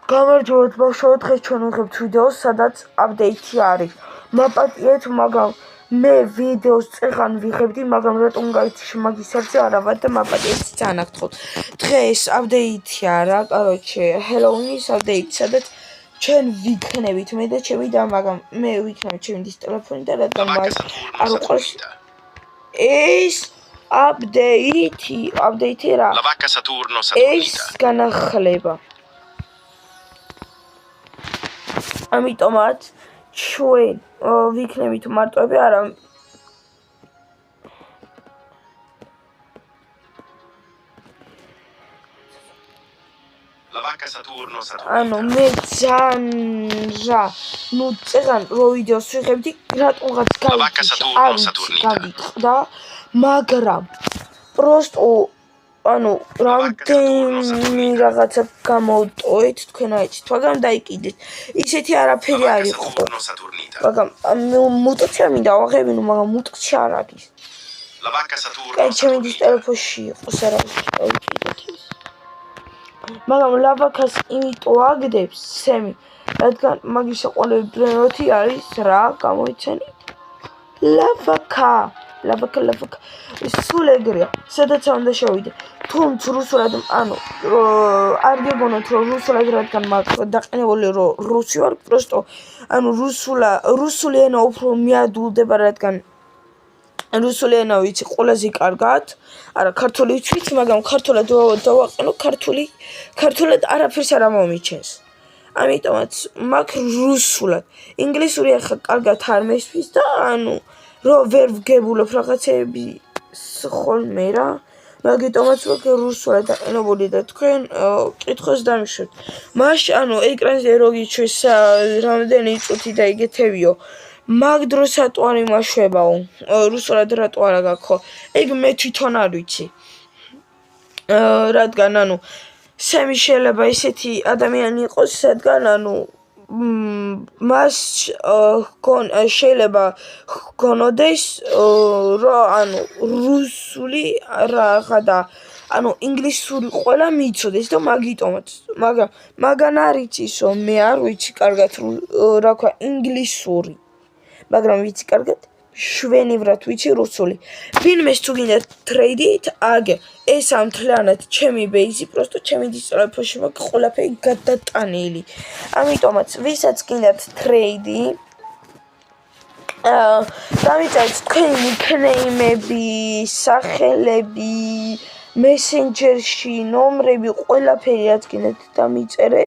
გამარჯობათ ბავშვებო, დღეს ჩვენ ვიღებთ ვიდეოს, სადაც აპდეითი არის. მაპატიეთ, მაგრამ მე ვიდეოს წეღან ვიღებდი, მაგრამ რატომ გაიცი მაგის არზე არა ვარ და მაპატიეთ ძალიან აღთხოვთ. დღეს აპდეითი არა, ჰელოუინის აპდეითი, სადაც ჩვენ ვიქნებით მე და ჩემი და, მაგრამ მე ვიქნებით ჩემი დის ტელეფონი და რადგან მას არ უყურს ეს აპდეითი რა. ეს განახლება. ამიტომაც ჩვენ ვიქნებით მარტოები, არა ანუ მე ძალიან რა წეღან რო ვიდეოს ვიღებდი, რატომღაც გავიტყდა, მაგრამ პროსტო ანუ რამდენი რაღაცა გამოვტოვეთ, თქვენ აიცით, მაგრამ დაიკიდეთ. ისეთი არაფერი არ იყო. მაგრამ მუტკცია მინდა ვაღებინო, მაგრამ მუტკცი არ არის. კაი, ჩემი დის ტელეფონში იყოს არავითარ. მაგრამ ლავაკას იმიტომ აგდებს სემი, რადგან მაგის საყოველები ბრენოთი არის რა, გამოიცანით? ლავაკა. სულ ეგრეა, სადაც უნდა შევიდე. თუმც რუსულად, ანუ არ გეგონოთ რომ რუსულად, რადგან მაქვს დაყენებული რომ რუსი ვარ, პროსტო ანუ რუსული ენა უფრო მიადულდება, რადგან რუსული ენა ვიცი ყველაზე კარგად. არა, ქართული ვიცით, მაგრამ ქართულად დავაყენო, ქართულად არაფერს არ მომიჩენს. ამიტომაც მაქვს რუსულად. ინგლისური ახლა კარგად არ მესმის და ანუ რო ვერ ვგებულობ რაღაცეები ხოლმე რა. მაგიტომაც მაქვს რუსულად დაყენებული და თქვენ კითხვას დამიშვით. მაშინ ანუ ეკრანზე რო გიჩვენს რამდენი წუთი და იგეთებიო. მაგ დროს რატო არ იმაშვებაო? რუსულად რატო არა გაქვს? ეგ მე თვითონ არ ვიცი. რადგან ანუ სემი შეიძლება ისეთი ადამიანი იყოს, რადგან ანუ მას შეიძლება გონოდეს რომ ანუ რუსული რაღა და ანუ ინგლისური ყველა მიცოდეს და მაგიტომაც. მაგრამ მაგან არ იცის რომ მე არ ვიცი კარგად რა ქვია ინგლისური. მაგრამ ვიცი კარგად შვენივრად ვიცი რუსული. ვინმეს თუ გინდა ტრეიდით, აგე ეს ამთლიანად ჩემი ბეიზი, პროსტო ჩემი დის ტელეფონში მაქვს ყველაფერი გადატანილი. ამიტომაც ვისაც გინდათ ტრეიდი, დამიწერეთ თქვენი ნიკნეიმები, სახელები, მესენჯერში, ნომრები, ყველაფერი რაც გინდათ დამიწერეთ.